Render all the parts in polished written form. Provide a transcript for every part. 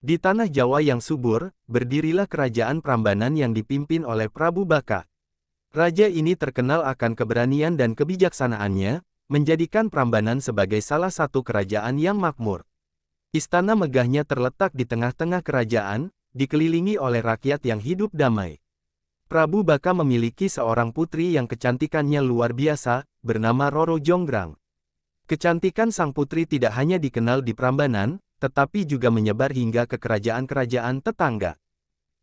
Di tanah Jawa yang subur, berdirilah kerajaan Prambanan yang dipimpin oleh Prabu Baka. Raja ini terkenal akan keberanian dan kebijaksanaannya, menjadikan Prambanan sebagai salah satu kerajaan yang makmur. Istana megahnya terletak di tengah-tengah kerajaan, dikelilingi oleh rakyat yang hidup damai. Prabu Baka memiliki seorang putri yang kecantikannya luar biasa, bernama Roro Jonggrang. Kecantikan sang putri tidak hanya dikenal di Prambanan, tetapi juga menyebar hingga ke kerajaan-kerajaan tetangga.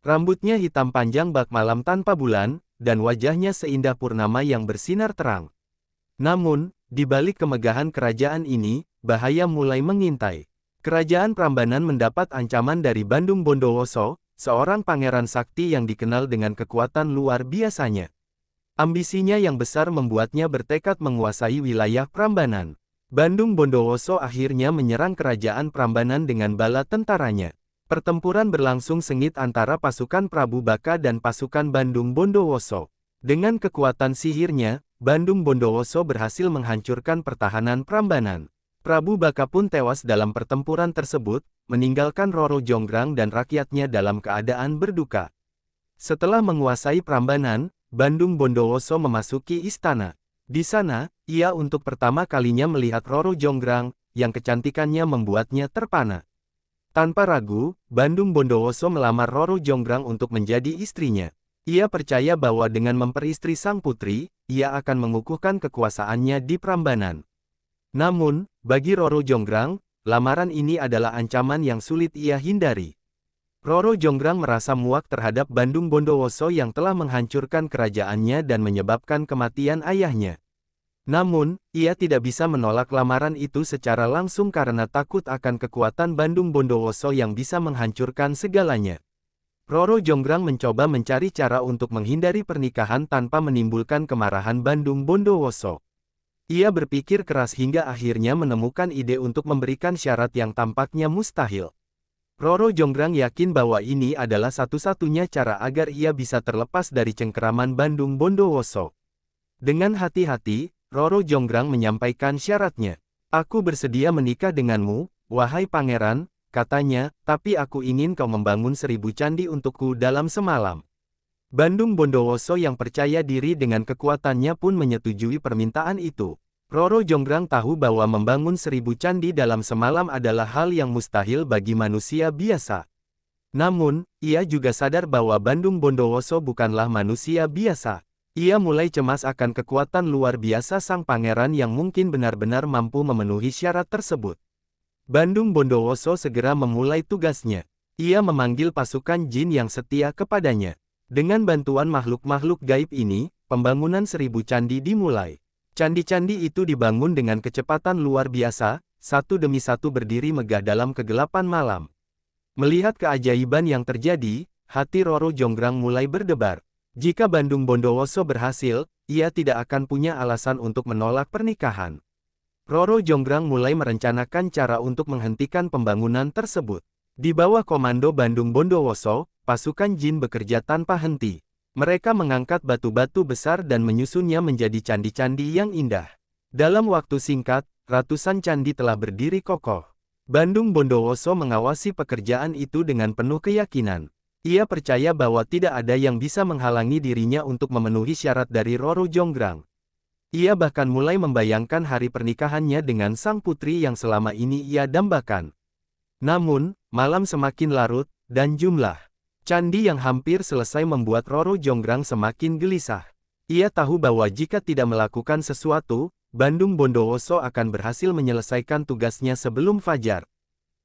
Rambutnya hitam panjang bak malam tanpa bulan, dan wajahnya seindah purnama yang bersinar terang. Namun, di balik kemegahan kerajaan ini, bahaya mulai mengintai. Kerajaan Prambanan mendapat ancaman dari Bandung Bondowoso, seorang pangeran sakti yang dikenal dengan kekuatan luar biasanya. Ambisinya yang besar membuatnya bertekad menguasai wilayah Prambanan. Bandung Bondowoso akhirnya menyerang kerajaan Prambanan dengan bala tentaranya. Pertempuran berlangsung sengit antara pasukan Prabu Baka dan pasukan Bandung Bondowoso. Dengan kekuatan sihirnya, Bandung Bondowoso berhasil menghancurkan pertahanan Prambanan. Prabu Baka pun tewas dalam pertempuran tersebut, meninggalkan Roro Jonggrang dan rakyatnya dalam keadaan berduka. Setelah menguasai Prambanan, Bandung Bondowoso memasuki istana. Di sana, ia untuk pertama kalinya melihat Roro Jonggrang, yang kecantikannya membuatnya terpana. Tanpa ragu, Bandung Bondowoso melamar Roro Jonggrang untuk menjadi istrinya. Ia percaya bahwa dengan memperistri sang putri, ia akan mengukuhkan kekuasaannya di Prambanan. Namun, bagi Roro Jonggrang, lamaran ini adalah ancaman yang sulit ia hindari. Roro Jonggrang merasa muak terhadap Bandung Bondowoso yang telah menghancurkan kerajaannya dan menyebabkan kematian ayahnya. Namun, ia tidak bisa menolak lamaran itu secara langsung karena takut akan kekuatan Bandung Bondowoso yang bisa menghancurkan segalanya. Roro Jonggrang mencoba mencari cara untuk menghindari pernikahan tanpa menimbulkan kemarahan Bandung Bondowoso. Ia berpikir keras hingga akhirnya menemukan ide untuk memberikan syarat yang tampaknya mustahil. Roro Jonggrang yakin bahwa ini adalah satu-satunya cara agar ia bisa terlepas dari cengkeraman Bandung Bondowoso. Dengan hati-hati, Roro Jonggrang menyampaikan syaratnya. "Aku bersedia menikah denganmu, wahai pangeran," katanya, "tapi aku ingin kau membangun 1000 candi untukku dalam semalam." Bandung Bondowoso yang percaya diri dengan kekuatannya pun menyetujui permintaan itu. Roro Jonggrang tahu bahwa membangun 1000 candi dalam semalam adalah hal yang mustahil bagi manusia biasa. Namun, ia juga sadar bahwa Bandung Bondowoso bukanlah manusia biasa. Ia mulai cemas akan kekuatan luar biasa sang pangeran yang mungkin benar-benar mampu memenuhi syarat tersebut. Bandung Bondowoso segera memulai tugasnya. Ia memanggil pasukan jin yang setia kepadanya. Dengan bantuan makhluk-makhluk gaib ini, pembangunan 1000 candi dimulai. Candi-candi itu dibangun dengan kecepatan luar biasa, satu demi satu berdiri megah dalam kegelapan malam. Melihat keajaiban yang terjadi, hati Roro Jonggrang mulai berdebar. Jika Bandung Bondowoso berhasil, ia tidak akan punya alasan untuk menolak pernikahan. Roro Jonggrang mulai merencanakan cara untuk menghentikan pembangunan tersebut. Di bawah komando Bandung Bondowoso, pasukan jin bekerja tanpa henti. Mereka mengangkat batu-batu besar dan menyusunnya menjadi candi-candi yang indah. Dalam waktu singkat, ratusan candi telah berdiri kokoh. Bandung Bondowoso mengawasi pekerjaan itu dengan penuh keyakinan. Ia percaya bahwa tidak ada yang bisa menghalangi dirinya untuk memenuhi syarat dari Roro Jonggrang. Ia bahkan mulai membayangkan hari pernikahannya dengan sang putri yang selama ini ia dambakan. Namun, malam semakin larut, dan jumlah candi yang hampir selesai membuat Roro Jonggrang semakin gelisah. Ia tahu bahwa jika tidak melakukan sesuatu, Bandung Bondowoso akan berhasil menyelesaikan tugasnya sebelum fajar.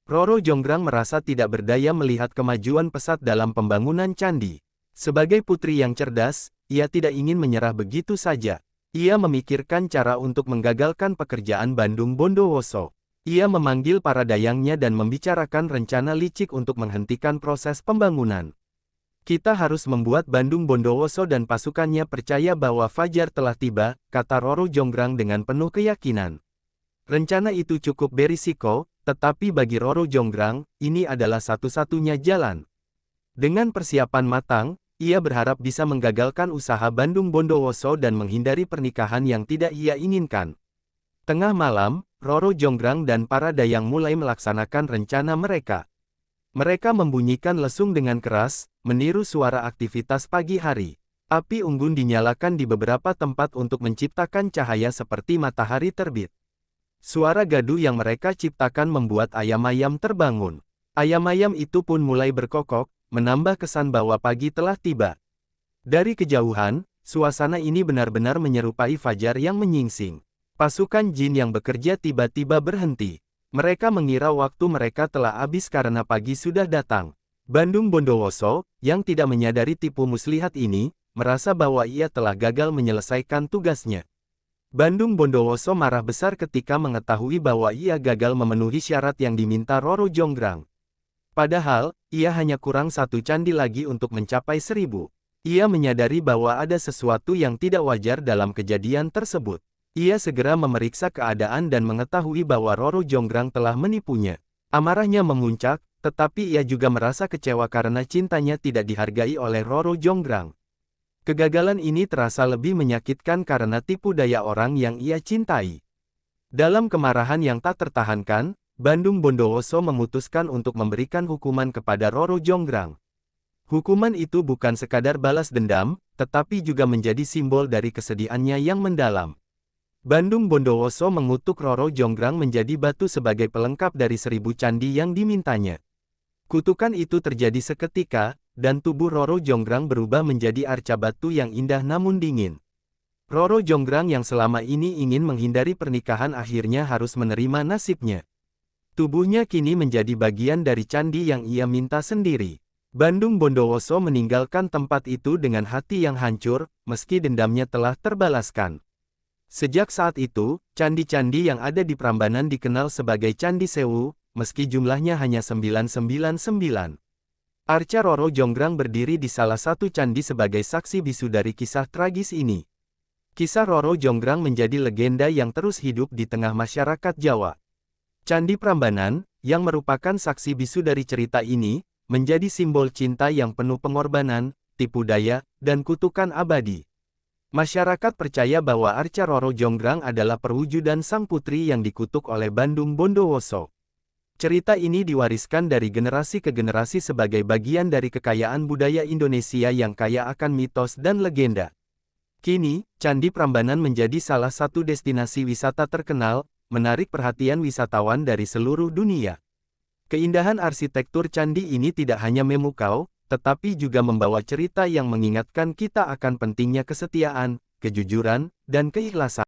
Roro Jonggrang merasa tidak berdaya melihat kemajuan pesat dalam pembangunan candi. Sebagai putri yang cerdas, ia tidak ingin menyerah begitu saja. Ia memikirkan cara untuk menggagalkan pekerjaan Bandung Bondowoso. Ia memanggil para dayangnya dan membicarakan rencana licik untuk menghentikan proses pembangunan. "Kita harus membuat Bandung Bondowoso dan pasukannya percaya bahwa fajar telah tiba," kata Roro Jonggrang dengan penuh keyakinan. Rencana itu cukup berisiko, tetapi bagi Roro Jonggrang, ini adalah satu-satunya jalan. Dengan persiapan matang, ia berharap bisa menggagalkan usaha Bandung Bondowoso dan menghindari pernikahan yang tidak ia inginkan. Tengah malam, Roro Jonggrang dan para dayang mulai melaksanakan rencana mereka. Mereka membunyikan lesung dengan keras, meniru suara aktivitas pagi hari. Api unggun dinyalakan di beberapa tempat untuk menciptakan cahaya seperti matahari terbit. Suara gaduh yang mereka ciptakan membuat ayam-ayam terbangun. Ayam-ayam itu pun mulai berkokok, menambah kesan bahwa pagi telah tiba. Dari kejauhan, suasana ini benar-benar menyerupai fajar yang menyingsing. Pasukan jin yang bekerja tiba-tiba berhenti. Mereka mengira waktu mereka telah habis karena pagi sudah datang. Bandung Bondowoso, yang tidak menyadari tipu muslihat ini, merasa bahwa ia telah gagal menyelesaikan tugasnya. Bandung Bondowoso marah besar ketika mengetahui bahwa ia gagal memenuhi syarat yang diminta Roro Jonggrang. Padahal, ia hanya kurang satu candi lagi untuk mencapai 1000. Ia menyadari bahwa ada sesuatu yang tidak wajar dalam kejadian tersebut. Ia segera memeriksa keadaan dan mengetahui bahwa Roro Jonggrang telah menipunya. Amarahnya memuncak, tetapi ia juga merasa kecewa karena cintanya tidak dihargai oleh Roro Jonggrang. Kegagalan ini terasa lebih menyakitkan karena tipu daya orang yang ia cintai. Dalam kemarahan yang tak tertahankan, Bandung Bondowoso memutuskan untuk memberikan hukuman kepada Roro Jonggrang. Hukuman itu bukan sekadar balas dendam, tetapi juga menjadi simbol dari kesedihannya yang mendalam. Bandung Bondowoso mengutuk Roro Jonggrang menjadi batu sebagai pelengkap dari 1000 candi yang dimintanya. Kutukan itu terjadi seketika, dan tubuh Roro Jonggrang berubah menjadi arca batu yang indah namun dingin. Roro Jonggrang yang selama ini ingin menghindari pernikahan akhirnya harus menerima nasibnya. Tubuhnya kini menjadi bagian dari candi yang ia minta sendiri. Bandung Bondowoso meninggalkan tempat itu dengan hati yang hancur, meski dendamnya telah terbalaskan. Sejak saat itu, candi-candi yang ada di Prambanan dikenal sebagai Candi Sewu, meski jumlahnya hanya 999. Arca Roro Jonggrang berdiri di salah satu candi sebagai saksi bisu dari kisah tragis ini. Kisah Roro Jonggrang menjadi legenda yang terus hidup di tengah masyarakat Jawa. Candi Prambanan, yang merupakan saksi bisu dari cerita ini, menjadi simbol cinta yang penuh pengorbanan, tipu daya, dan kutukan abadi. Masyarakat percaya bahwa arca Roro Jonggrang adalah perwujudan sang putri yang dikutuk oleh Bandung Bondowoso. Cerita ini diwariskan dari generasi ke generasi sebagai bagian dari kekayaan budaya Indonesia yang kaya akan mitos dan legenda. Kini, Candi Prambanan menjadi salah satu destinasi wisata terkenal, menarik perhatian wisatawan dari seluruh dunia. Keindahan arsitektur candi ini tidak hanya memukau, tetapi juga membawa cerita yang mengingatkan kita akan pentingnya kesetiaan, kejujuran, dan keikhlasan.